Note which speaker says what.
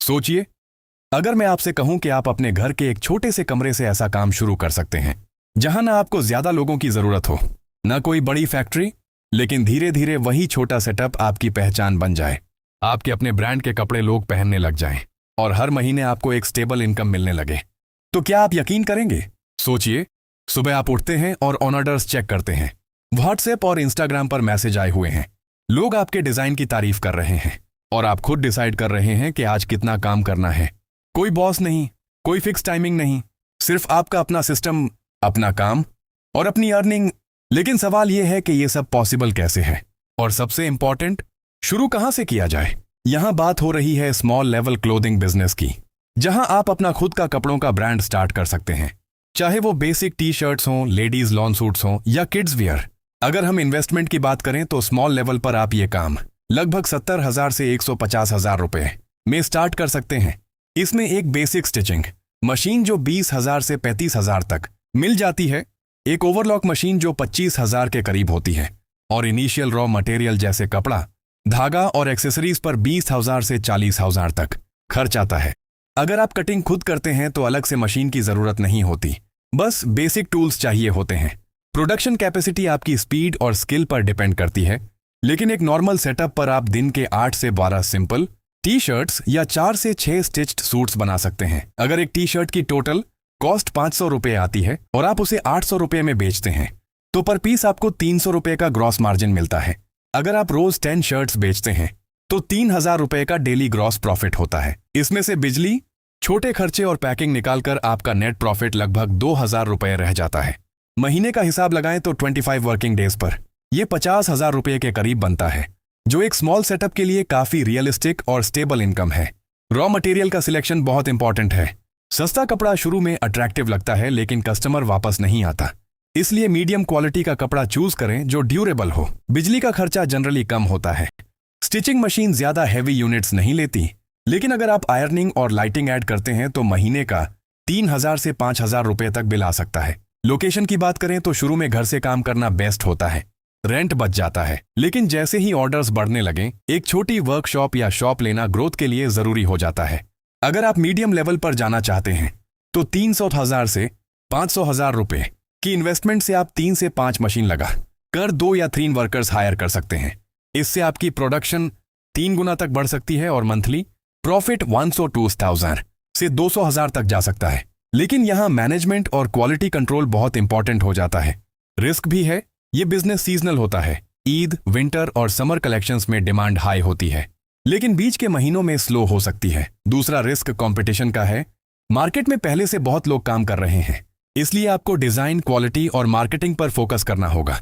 Speaker 1: सोचिए, अगर मैं आपसे कहूं कि आप अपने घर के एक छोटे से कमरे से ऐसा काम शुरू कर सकते हैं जहां ना आपको ज्यादा लोगों की जरूरत हो, ना कोई बड़ी फैक्ट्री, लेकिन धीरे धीरे वही छोटा सेटअप आपकी पहचान बन जाए। आपके अपने ब्रांड के कपड़े लोग पहनने लग जाएं और हर महीने आपको एक स्टेबल इनकम मिलने लगे, तो क्या आप यकीन करेंगे? सोचिए, सुबह आप उठते हैं और ऑर्डर्स चेक करते हैं। व्हाट्सएप और इंस्टाग्राम पर मैसेज आए हुए हैं, लोग आपके डिजाइन की तारीफ कर रहे हैं और आप खुद डिसाइड कर रहे हैं कि आज कितना काम करना है। कोई बॉस नहीं, कोई फिक्स टाइमिंग नहीं, सिर्फ आपका अपना सिस्टम, अपना काम और अपनी अर्निंग। लेकिन सवाल यह है कि यह सब पॉसिबल कैसे है, और सबसे इंपॉर्टेंट, शुरू कहां से किया जाए? यहां बात हो रही है स्मॉल लेवल क्लोथिंग बिजनेस की, जहां आप अपना खुद का कपड़ों का ब्रांड स्टार्ट कर सकते हैं, चाहे वो बेसिक टी शर्ट्स हों, लेडीज लॉन सूट्स हों या किड्स वियर। अगर हम इन्वेस्टमेंट की बात करें तो स्मॉल लेवल पर आप ये काम लगभग 70,000 से 150,000 रुपए में स्टार्ट कर सकते हैं। इसमें एक बेसिक स्टिचिंग मशीन जो 20,000 से 35,000 तक मिल जाती है, एक ओवरलॉक मशीन जो 25,000 के करीब होती है, और इनिशियल रॉ मटेरियल जैसे कपड़ा, धागा और एक्सेसरीज पर 20,000 से 40,000 तक खर्च आता है। अगर आप कटिंग खुद करते हैं तो अलग से मशीन की जरूरत नहीं होती, बस बेसिक टूल्स चाहिए होते हैं। प्रोडक्शन कैपेसिटी आपकी स्पीड और स्किल पर डिपेंड करती है, लेकिन एक नॉर्मल सेटअप पर आप दिन के 8 से 12 सिंपल टी शर्ट्स या 4 से 6 स्टिच्ड सूट्स बना सकते हैं। अगर एक टी शर्ट की टोटल कॉस्ट 500 रुपए आती है और आप उसे 800 रुपए में बेचते हैं, तो पर पीस आपको 300 रुपए का ग्रॉस मार्जिन मिलता है। अगर आप रोज 10 शर्ट्स बेचते हैं तो 3,000 रुपए का डेली ग्रॉस प्रॉफिट होता है। इसमें से बिजली, छोटे खर्चे और पैकिंग निकालकर आपका नेट प्रॉफिट लगभग 2,000 रुपए रह जाता है। महीने का हिसाब लगाएं तो 25 वर्किंग डेज पर यह 50,000 रुपए के करीब बनता है, जो एक स्मॉल सेटअप के लिए काफी रियलिस्टिक और स्टेबल इनकम है। रॉ मटेरियल का सिलेक्शन बहुत इंपॉर्टेंट है। सस्ता कपड़ा शुरू में अट्रैक्टिव लगता है, लेकिन कस्टमर वापस नहीं आता, इसलिए मीडियम क्वालिटी का कपड़ा चूज करें जो ड्यूरेबल हो। बिजली का खर्चा जनरली कम होता है। स्टिचिंग मशीन ज्यादा हैवी यूनिट्स नहीं लेती, लेकिन अगर आप आयरनिंग और लाइटिंग ऐड करते हैं तो महीने का 3,000 से 5,000 रुपए तक बिल आ सकता है। लोकेशन की बात करें तो शुरू में घर से काम करना बेस्ट होता है, रेंट बच जाता है, लेकिन जैसे ही ऑर्डर्स बढ़ने लगें, एक छोटी वर्कशॉप या शॉप लेना ग्रोथ के लिए जरूरी हो जाता है। अगर आप मीडियम लेवल पर जाना चाहते हैं तो 300,000 से 500,000 रुपए की इन्वेस्टमेंट से आप 3 से 5 मशीन लगा कर 2 या 3 वर्कर्स हायर कर सकते हैं। इससे आपकी प्रोडक्शन 3 गुना तक बढ़ सकती है और मंथली प्रॉफिट 102,000 से 200,000 तक जा सकता है। लेकिन यहां मैनेजमेंट और क्वालिटी कंट्रोल बहुत इंपॉर्टेंट हो जाता है। रिस्क भी है, ये बिजनेस सीजनल होता है। ईद, विंटर और समर कलेक्शंस में डिमांड हाई होती है, लेकिन बीच के महीनों में स्लो हो सकती है। दूसरा रिस्क कंपटीशन का है। मार्केट में पहले से बहुत लोग काम कर रहे हैं, इसलिए आपको डिजाइन, क्वालिटी और मार्केटिंग पर फोकस करना होगा।